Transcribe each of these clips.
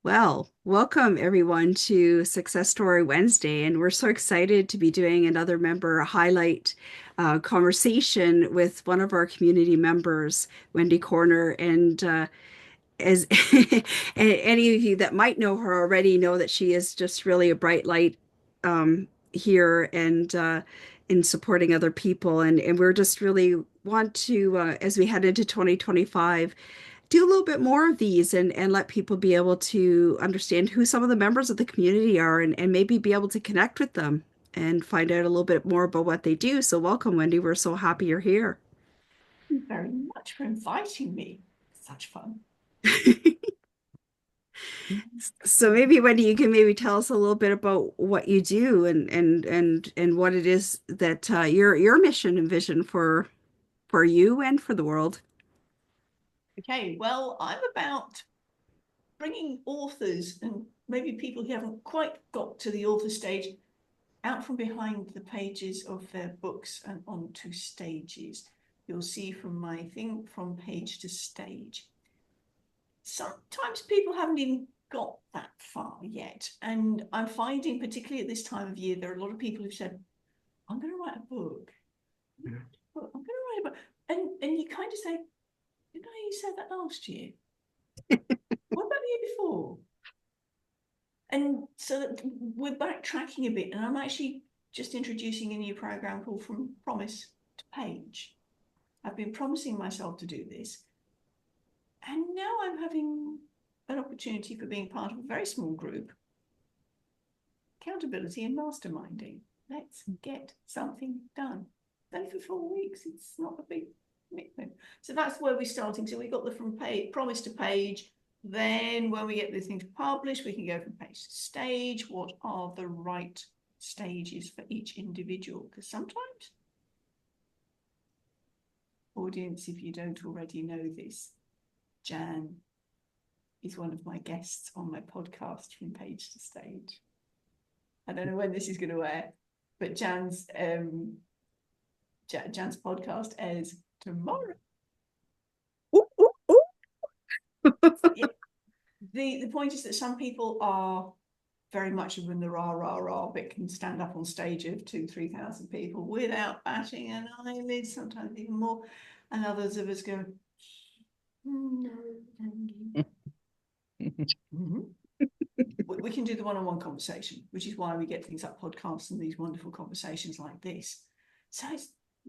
Well, welcome everyone to Success Story Wednesday, and we're so excited to be doing another member highlight conversation with one of our community members, Wendy Corner. And as any of you that might know her already know that she is just really a bright light here and in supporting other people. And we're just really want to, as we head into 2025, do a little bit more of these and let people be able to understand who some of the members of the community are and maybe be able to connect with them and find out a little bit more about what they do. So welcome, Wendy. We're so happy you're here. Thank you very much for inviting me. Such fun. So maybe Wendy, you can maybe tell us a little bit about what you do and what it is that your mission and vision for you and for the world. Okay, well, I'm about bringing authors and maybe people who haven't quite got to the author stage out from behind the pages of their books and onto stages. You'll see from my thing from page to stage. Sometimes people haven't even got that far yet. And I'm finding, particularly at this time of year, there are a lot of people who said, I'm going to write a book. I'm going to write a book. And you kind of say, you know, you said that last year. What about the year before? And so that we're backtracking a bit. And I'm actually just introducing a new program called From Promise to Page. I've been promising myself to do this. And now I'm having an opportunity for being part of a very small group. Accountability and masterminding. Let's get something done. Only for 4 weeks. It's not a big commitment. So that's where we're starting. So we got the from page, promise to page. Then when we get this thing to publish, we can go from page to stage. What are the right stages for each individual? Because sometimes, audience, if you don't already know this, Jan is one of my guests on my podcast From Page to Stage. I don't know when this is going to air, but Jan's podcast airs tomorrow. Ooh, ooh, ooh. Yeah. The point is that some people are very much of in the rah bit, can stand up on stage of 2,000-3,000 people without batting an eyelid, sometimes even more, and others of us go, no, thank you. We can do the one-on-one conversation, which is why we get things like podcasts and these wonderful conversations like this. So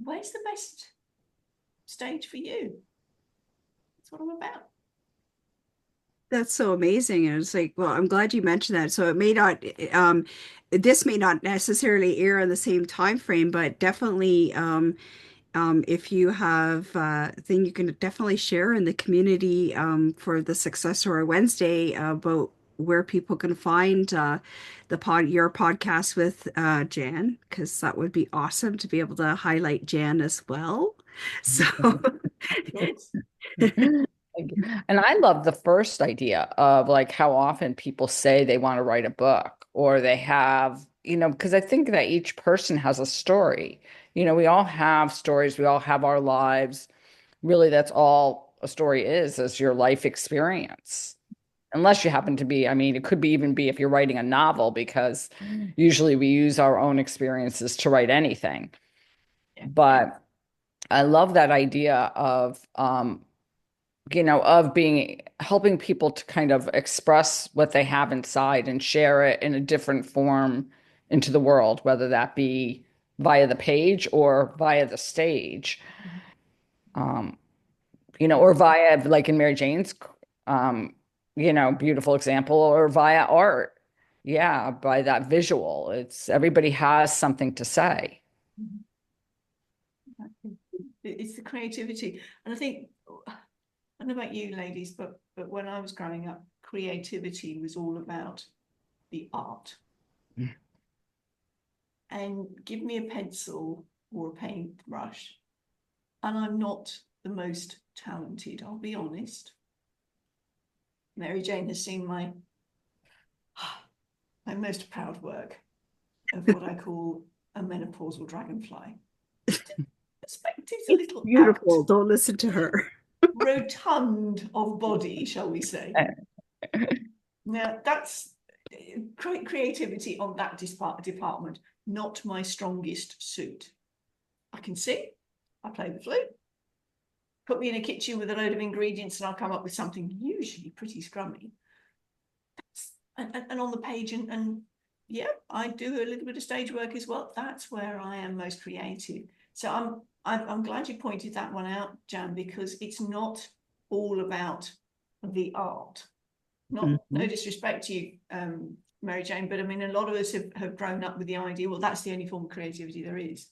where's the best stage for you? That's what I'm about. That's so amazing. And it's like, well, I'm glad you mentioned that. So it may not, this may not necessarily air in the same time frame, but definitely, if you have thing you can definitely share in the community for the Success Story Wednesday about where people can find your podcast with Jan, because that would be awesome to be able to highlight Jan as well. So And I love the first idea of like how often people say they want to write a book or they have, because I think that each person has a story. We all have stories, we all have our lives. Really, that's all a story is your life experience. Unless you happen to be, I mean, it could be even be if you're writing a novel, because usually we use our own experiences to write anything. But I love that idea of being helping people to kind of express what they have inside and share it in a different form into the world, whether that be via the page or via the stage, um, or via, like in Mary Jane's, beautiful example, or via art. Yeah, by that visual. Everybody has something to say. It's the creativity. And I think, I don't know about you ladies, but when I was growing up, creativity was all about the art. And give me a pencil or a paintbrush, and I'm not the most talented, I'll be honest. Mary Jane has seen my most proud work of what I call a menopausal dragonfly. Perspective's a little beautiful. out. Don't listen to her. Rotund of body, shall we say. Now that's creativity on that department, not my strongest suit. I can sing, I play the flute. Put me in a kitchen with a load of ingredients and I'll come up with something usually pretty scrummy. And on the page, and yeah, I do a little bit of stage work as well. That's where I am most creative. So I'm glad you pointed that one out, Jan, because it's not all about the art. No disrespect to you, Mary Jane, but I mean, a lot of us have grown up with the idea, well, that's the only form of creativity there is.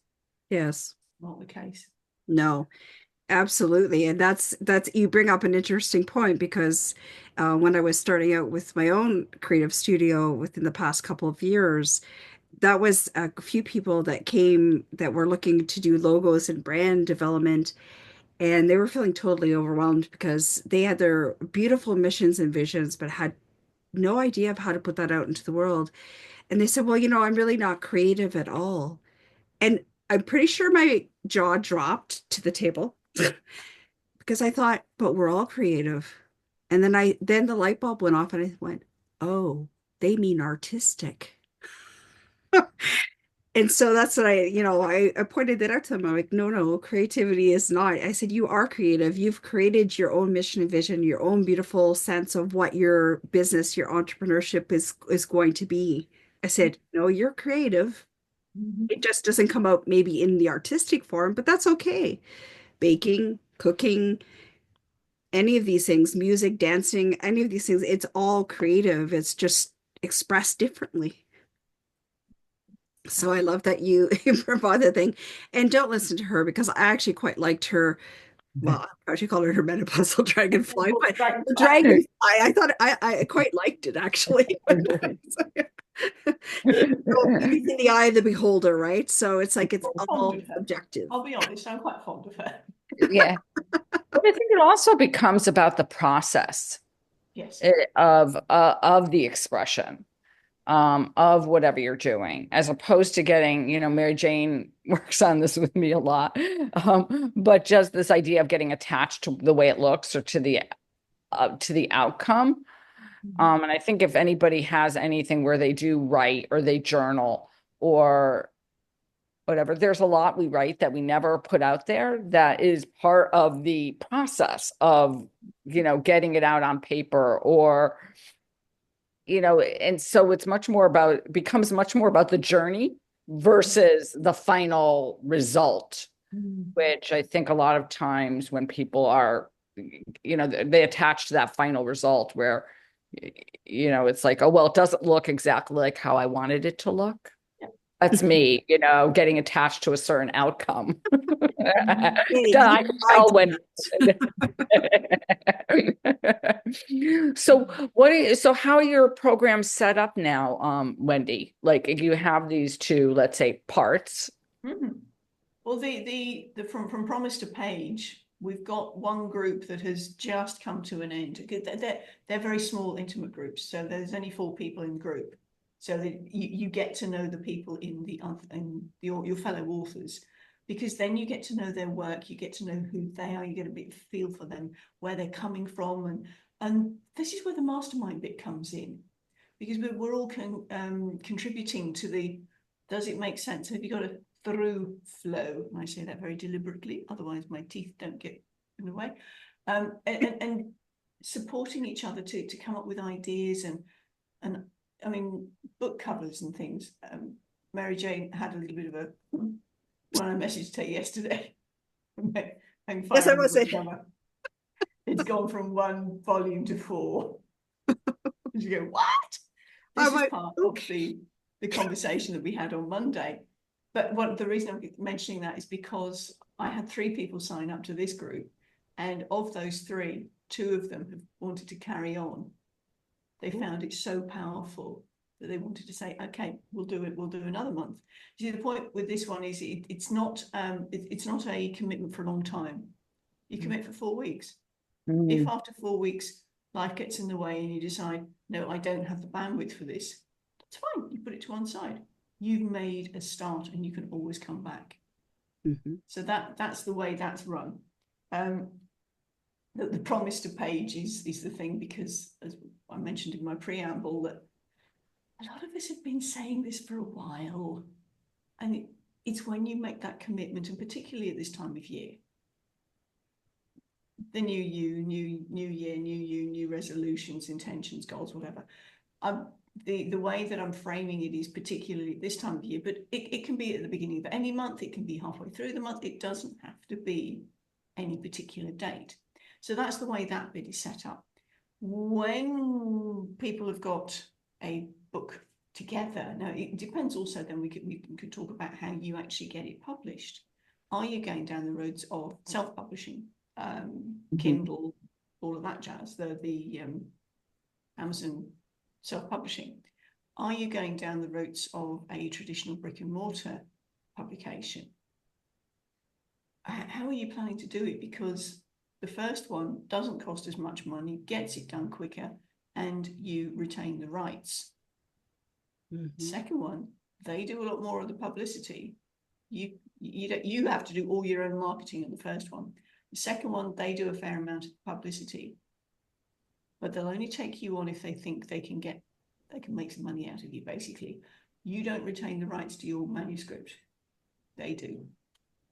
Yes. Not the case. No, absolutely. And that's you bring up an interesting point because when I was starting out with my own creative studio within the past couple of years, that was a few people that came that were looking to do logos and brand development, and they were feeling totally overwhelmed because they had their beautiful missions and visions, but had no idea of how to put that out into the world. And they said, well, I'm really not creative at all. And I'm pretty sure my jaw dropped to the table because I thought, but we're all creative. And then the light bulb went off and I went, oh, they mean artistic. And so that's what I pointed that out to them. I'm like, no, creativity is not. I said, you are creative. You've created your own mission and vision, your own beautiful sense of what your business, your entrepreneurship is going to be. I said, no, you're creative. It just doesn't come out maybe in the artistic form, but that's okay. Baking, cooking, any of these things, music, dancing, any of these things, it's all creative. It's just expressed differently. So I love that you provide the thing. And don't listen to her because I actually quite liked her. Well, I actually called her menopausal dragonfly, but the dragonfly, I thought I quite liked it actually. So beauty's in the eye of the beholder, right? So it's like it's all subjective. I'll be honest, I'm quite fond of her. Yeah. But I think it also becomes about the process Yes. of the expression of whatever you're doing, as opposed to getting, Mary Jane works on this with me a lot, but just this idea of getting attached to the way it looks or to the outcome. And I think if anybody has anything where they do write or they journal or whatever, there's a lot we write that we never put out there that is part of the process of, getting it out on paper or, and so it's becomes much more about the journey versus the final result, which I think a lot of times when people are, they attach to that final result where, it's like, oh, well, it doesn't look exactly like how I wanted it to look. That's me, getting attached to a certain outcome. I can tell when. So how are your programs set up now, Wendy? Like if you have these two, let's say, parts. Well, the from promise to page, we've got one group that has just come to an end. They're very small, intimate groups, so there's only 4 people in the group. So that you get to know the people in your fellow authors, because then you get to know their work, you get to know who they are, you get a bit of feel for them, where they're coming from, and this is where the mastermind bit comes in, because we're all contributing to the does it make sense? Have you got a through flow? And I say that very deliberately, otherwise my teeth don't get in the way, and supporting each other to come up with ideas and I mean, book covers and things. Mary Jane had a little bit of a when I messaged her yesterday. Yes, I was saying. It's gone from 1 volume to 4. And you go, what? This is part of the conversation that we had on Monday. But the reason I'm mentioning that is because I had 3 people sign up to this group, and of those 3, 2 of them have wanted to carry on. They found it so powerful that they wanted to say, okay, we'll do it. We'll do another month. See, the point with this one is it's not a commitment for a long time. You commit for 4 weeks. If after 4 weeks life gets in the way and you decide, no, I don't have the bandwidth for this, that's fine. You put it to one side. You've made a start and you can always come back. So that's the way that's run. The promise to page is the thing, because as I mentioned in my preamble that a lot of us have been saying this for a while. And it's when you make that commitment, and particularly at this time of year, the new you, new year, new you, new resolutions, intentions, goals, whatever. The way that I'm framing it is particularly this time of year, but it can be at the beginning of any month, it can be halfway through the month, it doesn't have to be any particular date. So that's the way that bit is set up. When people have got a book together, now it depends also, then we could talk about how you actually get it published. Are you going down the roads of self-publishing, Kindle, all of that jazz, the Amazon self-publishing? Are you going down the routes of a traditional brick and mortar publication? How are you planning to do it? Because the first one doesn't cost as much money, gets it done quicker, and you retain the rights. Second one, they do a lot more of the publicity. You have to do all your own marketing in the first one. The second one, they do a fair amount of publicity, but they'll only take you on if they think they can make some money out of you, basically. You don't retain the rights to your manuscript. They do.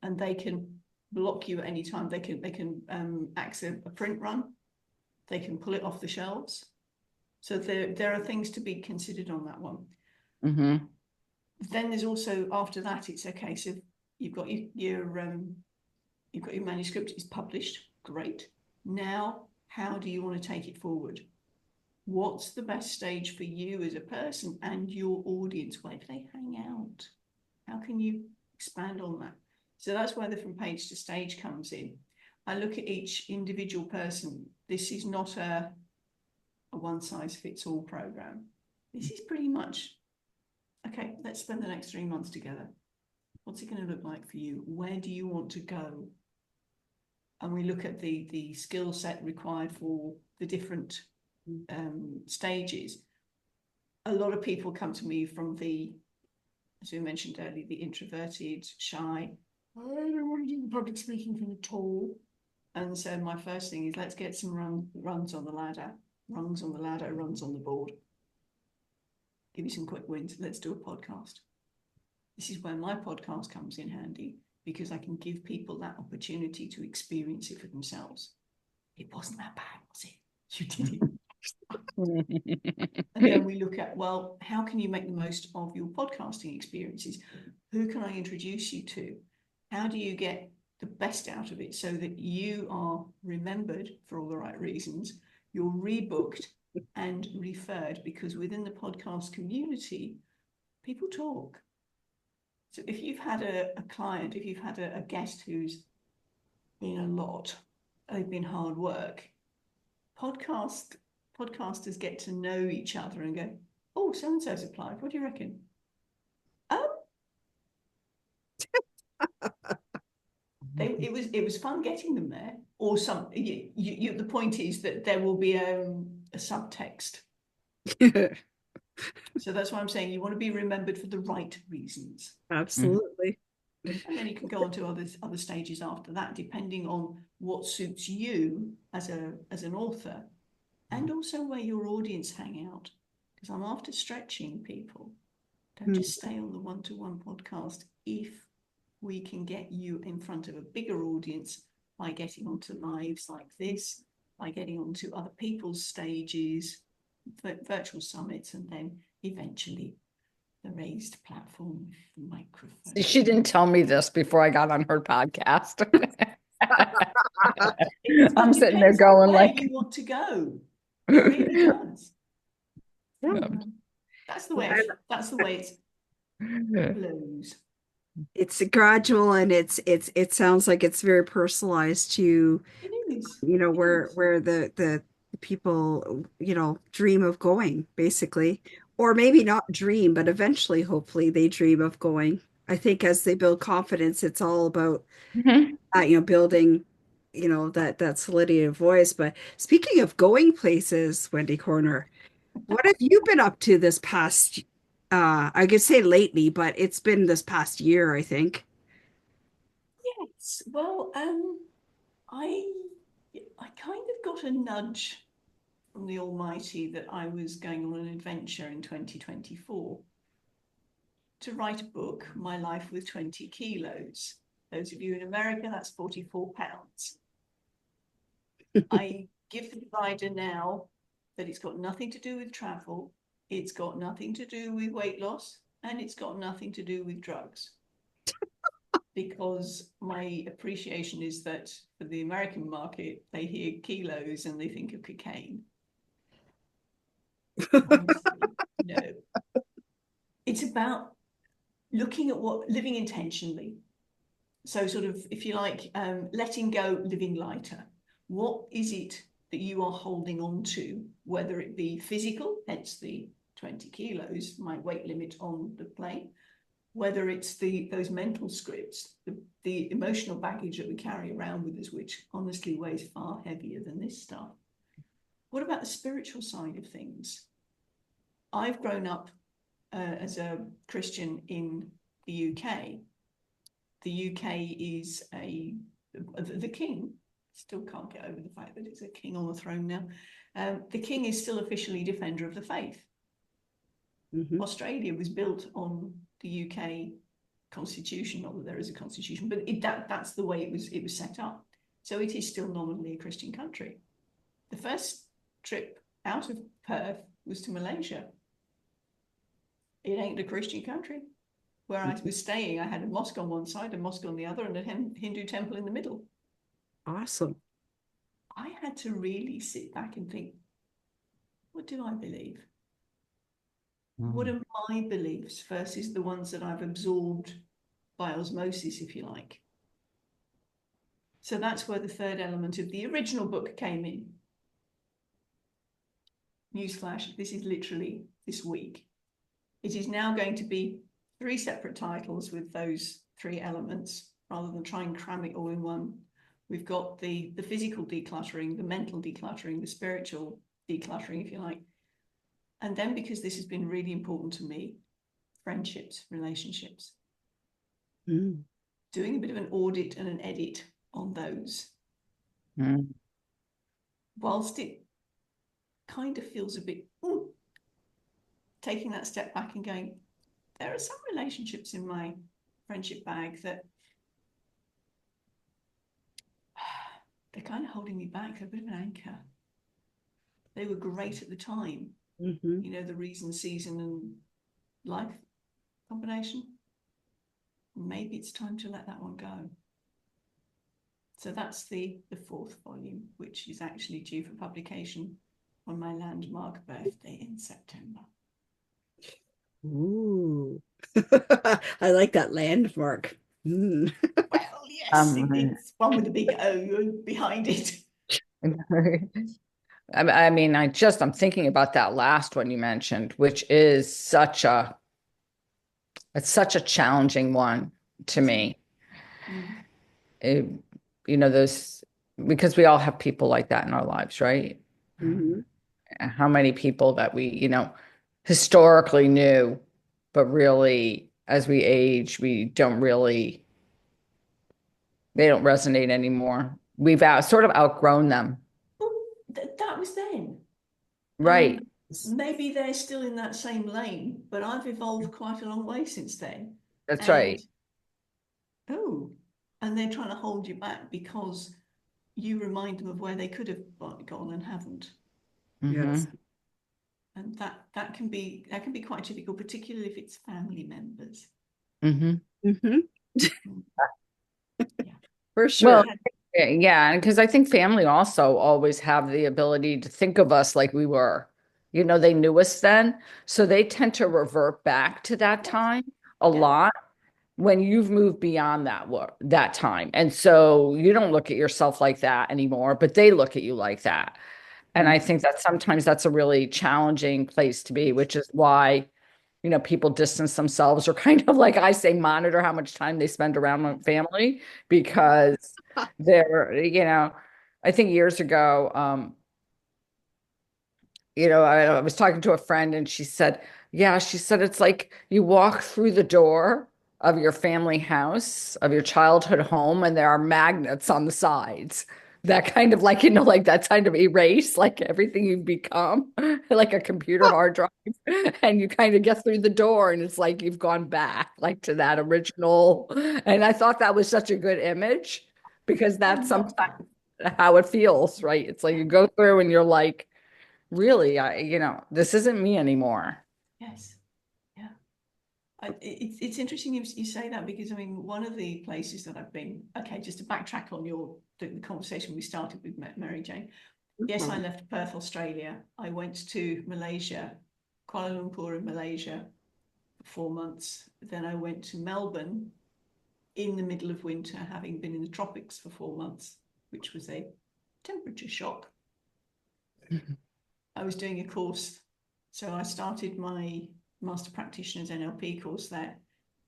And they can block you at any time. They can access a print run. They can pull it off the shelves. So there are things to be considered on that one. Then there's also, after that, it's a case of you've got your manuscript, it's published, great. Now, how do you want to take it forward? What's the best stage for you as a person and your audience? Where do they hang out? How can you expand on that? So that's where the from page to stage comes in. I look at each individual person. This is not a one size fits all program. This is pretty much, okay, let's spend the next 3 months together. What's it going to look like for you? Where do you want to go? And we look at the skill set required for the different stages. A lot of people come to me from as we mentioned earlier, the introverted, shy. I don't want to do the public speaking thing at all. And so my first thing is, let's get some rungs on the ladder, runs on the board. Give you some quick wins. Let's do a podcast. This is where my podcast comes in handy, because I can give people that opportunity to experience it for themselves. It wasn't that bad, was it? You did it. And then we look at, well, how can you make the most of your podcasting experiences? Who can I introduce you to? How do you get the best out of it so that you are remembered for all the right reasons, you're rebooked and referred? Because within the podcast community, people talk. So if you've had a client, if you've had a guest who's been a lot, they've been hard work, podcasters get to know each other and go, oh, so-and-so's applied. What do you reckon? It was fun getting them there. Or some. The point is that there will be a subtext. So that's why I'm saying you want to be remembered for the right reasons. Absolutely. And then you can go on to other stages after that, depending on what suits you as an author, and also where your audience hang out. Because I'm after stretching people. Don't just stay on the one-to-one podcast. If we can get you in front of a bigger audience by getting onto lives like this, by getting onto other people's stages, virtual summits, and then eventually the raised platform with the microphone. She didn't tell me this before I got on her podcast. I'm sitting there going like, you want to go. It really does. Yeah. That's the way it flows. It's gradual, and it sounds like it's very personalized to, It is. where the people, dream of going, basically. Or maybe not dream, but eventually, hopefully, they dream of going. I think as they build confidence, it's all about building, that solidity of voice. But speaking of going places, Wendy Corner, what have you been up to this past, I could say lately, but it's been this past year, I think. Yes. Well, I kind of got a nudge from the Almighty that I was going on an adventure in 2024 to write a book, My Life with 20 Kilos. Those of you in America, that's 44 pounds. I give the provider now that it's got nothing to do with travel, it's got nothing to do with weight loss, and it's got nothing to do with drugs. Because my appreciation is that for the American market, they hear kilos and they think of cocaine. Honestly, no. It's about looking at what living intentionally. So sort of, if you like, letting go, living lighter. What is it that you are holding on to, whether it be physical, hence the 20 kilos, my weight limit on the plane, whether it's those mental scripts, the emotional baggage that we carry around with us, which honestly weighs far heavier than this stuff. What about the spiritual side of things? I've grown up as a Christian in the UK. The UK is the king, still can't get over the fact that it's a king on the throne now. The king is still officially defender of the faith. Mhm. Australia was built on the UK constitution, not that there is a constitution, but that's the way it was set up. So it is still nominally a Christian country. The first trip out of Perth was to Malaysia. It ain't a Christian country. Where I was staying, I had a mosque on one side, a mosque on the other, and a Hindu temple in the middle. Awesome. I had to really sit back and think, what do I believe? What are my beliefs versus the ones that I've absorbed by osmosis, if you like? So that's where the third element of the original book came in. Newsflash, this is literally this week. It is now going to be 3 separate titles with those 3 elements, rather than try and cram it all in one. We've got the physical decluttering, the mental decluttering, the spiritual decluttering, if you like. And then, because this has been really important to me, friendships, relationships. Mm. Doing a bit of an audit and an edit on those. Mm. Whilst it kind of feels a bit, taking that step back and going, there are some relationships in my friendship bag that they're kind of holding me back. They're a bit of an anchor. They were great at the time. Mhm. You know, the reason, season, and life combination. Maybe it's time to let that one go. So that's the 4th volume, which is actually due for publication on my landmark birthday in September. Ooh. I like that landmark. Mm. Well, yes, it's one with a big O behind it. I mean, I'm thinking about that last one you mentioned, which is it's such a challenging one to me. Mm. Those, because we all have people like that in our lives, right? Mhm. How many people that we, historically knew, but really, as we age, they don't resonate anymore. We've sort of outgrown them. Well, that was then. Right. Maybe they're still in that same lane, but I've evolved quite a long way since then. That's And right. and they're trying to hold you back because you remind them of where they could have gone and haven't. Yes. And that can be quite difficult, particularly if it's family members. Mhm. Mhm. Yeah. For Well, sure. yeah, because I think family also always have the ability to think of us like we were. They knew us then, so they tend to revert back to that time a Yeah. lot when you've moved beyond that time. And so you don't look at yourself like that anymore, but they look at you like that. And I think that sometimes that's a really challenging place to be, which is why, people distance themselves, or kind of, like I say, monitor how much time they spend around my family, because I think years ago, I was talking to a friend and she said, yeah, she said, it's like you walk through the door of your family house, of your childhood home, and there are magnets on the sides that kind of like, like that kind of erase, like everything you've become, like a computer hard drive, and you kind of get through the door and it's like you've gone back like to that original. And I thought that was such a good image because I that's love that. sometimes how it feels, right? It's like you go through and you're like, really, this isn't me anymore. Yes. Yeah. It's interesting you say that, because I mean, one of the places that I've been, okay, just to backtrack on the conversation we started with Mary Jane. Yes, I left Perth, Australia. I went to Malaysia, Kuala Lumpur in Malaysia for 4 months. Then I went to Melbourne in the middle of winter, having been in the tropics for 4 months, which was a temperature shock. I was doing a course. So I started my Master Practitioner's NLP course there,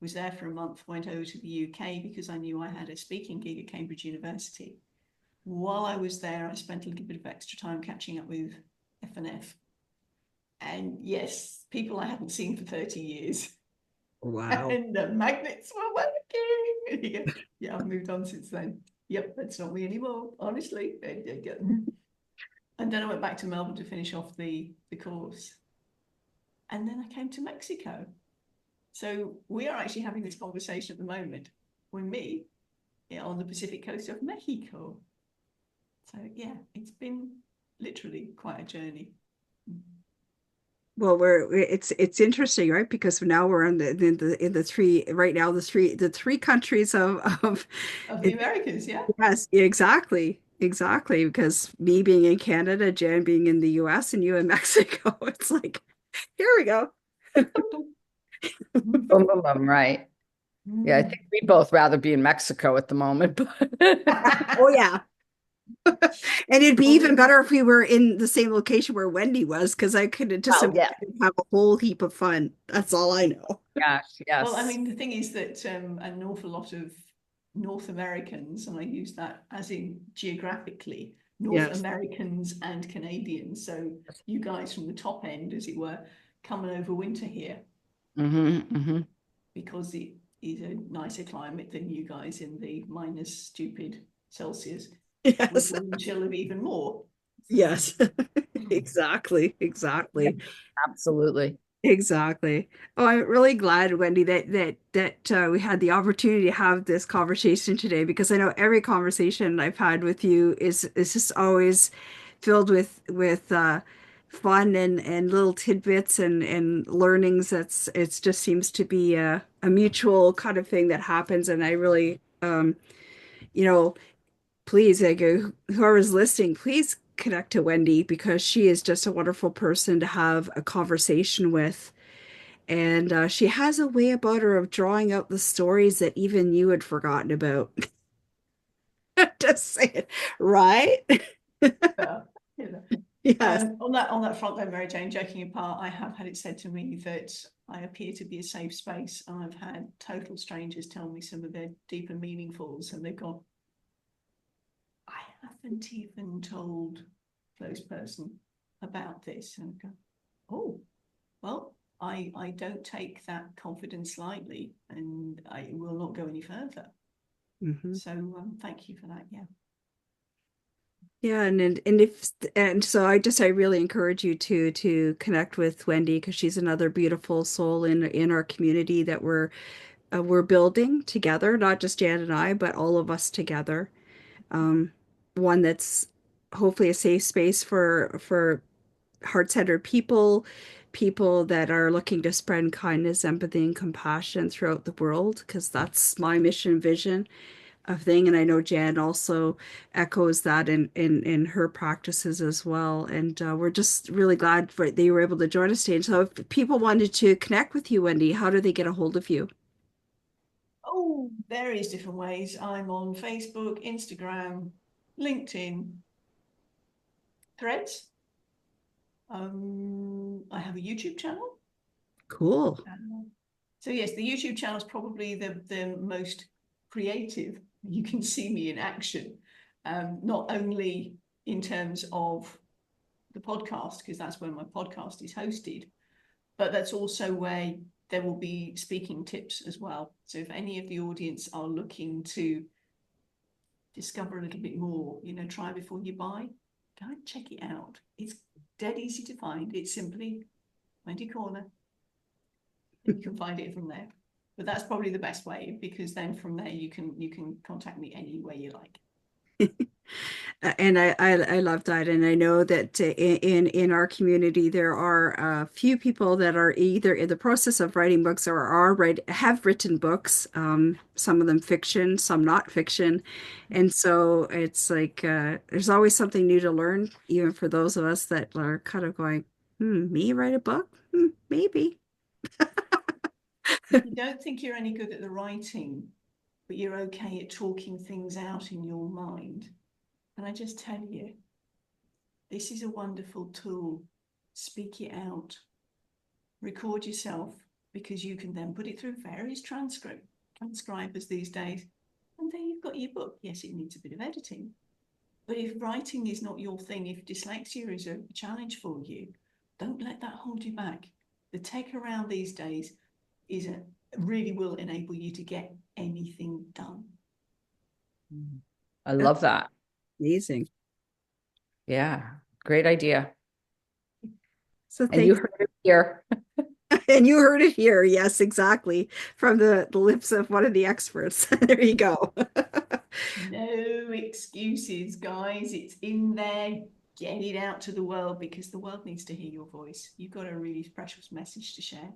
was there for a month, went over to the UK because I knew I had a speaking gig at Cambridge University. While I was there, I spent a little bit of extra time catching up with F&F. And yes, people I hadn't seen for 30 years. Wow. And the magnets were working. Yeah, I've moved on since then. Yep, that's not me anymore, honestly. And then I went back to Melbourne to finish off the course. And then I came to Mexico. So we are actually having this conversation at the moment with me on the Pacific coast of Mexico. So yeah, it's been literally quite a journey. Well, it's interesting, right? Because now we're in the three right now, the three countries of Of the it, Americas, yeah. yes, exactly. Exactly. Because me being in Canada, Jan being in the US, and you in Mexico, it's like, here we go. Boom, boom, boom, right. Yeah, I think we both rather be in Mexico at the moment, but Oh yeah. And it'd be even better if we were in the same location where Wendy was, because I could just oh yeah, have a whole heap of fun. That's all I know. gosh, Well, I yes. mean, the thing is that an awful lot of North Americans, and I use that as in geographically, North Yes. Americans and Canadians, so you guys from the top end, as it were, come and overwinter here Mm-hmm. because it is a nicer climate than you guys in the minus stupid Celsius with Yes. the wind chill of even more. Yes. Exactly. Exactly. Absolutely. Exactly. Oh, I'm really glad, Wendy, that we had the opportunity to have this conversation today, because I know every conversation I've had with you is just always filled with fun and little tidbits and learnings. It's just seems to be a mutual kind of thing that happens, and I really you know please, like, whoever's listening, please connect to Wendy, because she is just a wonderful person to have a conversation with. And she has a way about her of drawing out the stories that even you had forgotten about. Just say it, right? Yeah, you know. Yes. On that front, though, Mary Jane, joking apart, I have had it said to me that I appear to be a safe space, and I've had total strangers tell me some of their deeper meaningfuls, and they've gone, I haven't even told close person about this, and I go, oh, well, I don't take that confidence lightly, and I will not go any further. Hmm. So thank you for that. Yeah. Yeah, and so I really encourage you to connect with Wendy, because she's another beautiful soul in our community that we're building together, not just Jan and I, but all of us together. Um, One that's hopefully a safe space for heart-centered people, people that are looking to spread kindness, empathy, and compassion throughout the world, because that's my mission vision of thing. And I know Jan also echoes that in her practices as well. And we're just really glad that you were able to join us today. And so if people wanted to connect with you, Wendy, how do they get a hold of you? Oh, various different ways. I'm on Facebook, Instagram, LinkedIn, Threads. I have a YouTube channel. Cool. So yes, the YouTube channel is probably the most creative. You can see me in action, not only in terms of the podcast, because that's where my podcast is hosted, but that's also where there will be speaking tips as well. So if any of the audience are looking to discover a little bit more, try before you buy, go and check it out. It's dead easy to find. It's simply Wendy Corner, and you can find it from there. But that's probably the best way, because then from there you can contact me any way you like. And I love that, and I know that in our community there are a few people that are either in the process of writing books or have written books. Some of them fiction, some not fiction, and so it's like there's always something new to learn, even for those of us that are kind of going, me write a book? Maybe. If you don't think you're any good at the writing, but you're okay at talking things out in your mind, and I just tell you, this is a wonderful tool. Speak it out, record yourself, because you can then put it through various transcribers these days, and there you've got your book. Yes, it needs a bit of editing, but if writing is not your thing, if dyslexia is a challenge for you, don't let that hold you back. The tech around these days really will enable you to get anything done. I love that. Amazing. Yeah, great idea. So And you thanks. heard it here. And you heard it here. Yes, exactly. From the lips of one of the experts. There you go. No excuses, guys. It's in there. Get it out to the world, because the world needs to hear your voice. You've got a really precious message to share.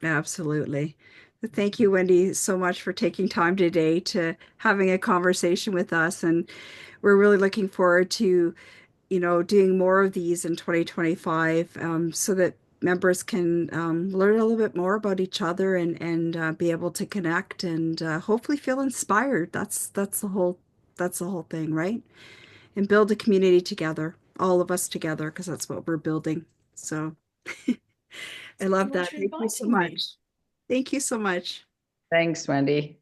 Absolutely. Thank you, Wendy, so much for taking time today to having a conversation with us. And we're really looking forward to, doing more of these in 2025, so that members can learn a little bit more about each other and be able to connect and hopefully feel inspired. That's the whole thing, right? And build a community together, all of us together, because that's what we're building. So I Thank you love much that. for Thank you so inviting me. much. Thank you so much. Thanks, Wendy.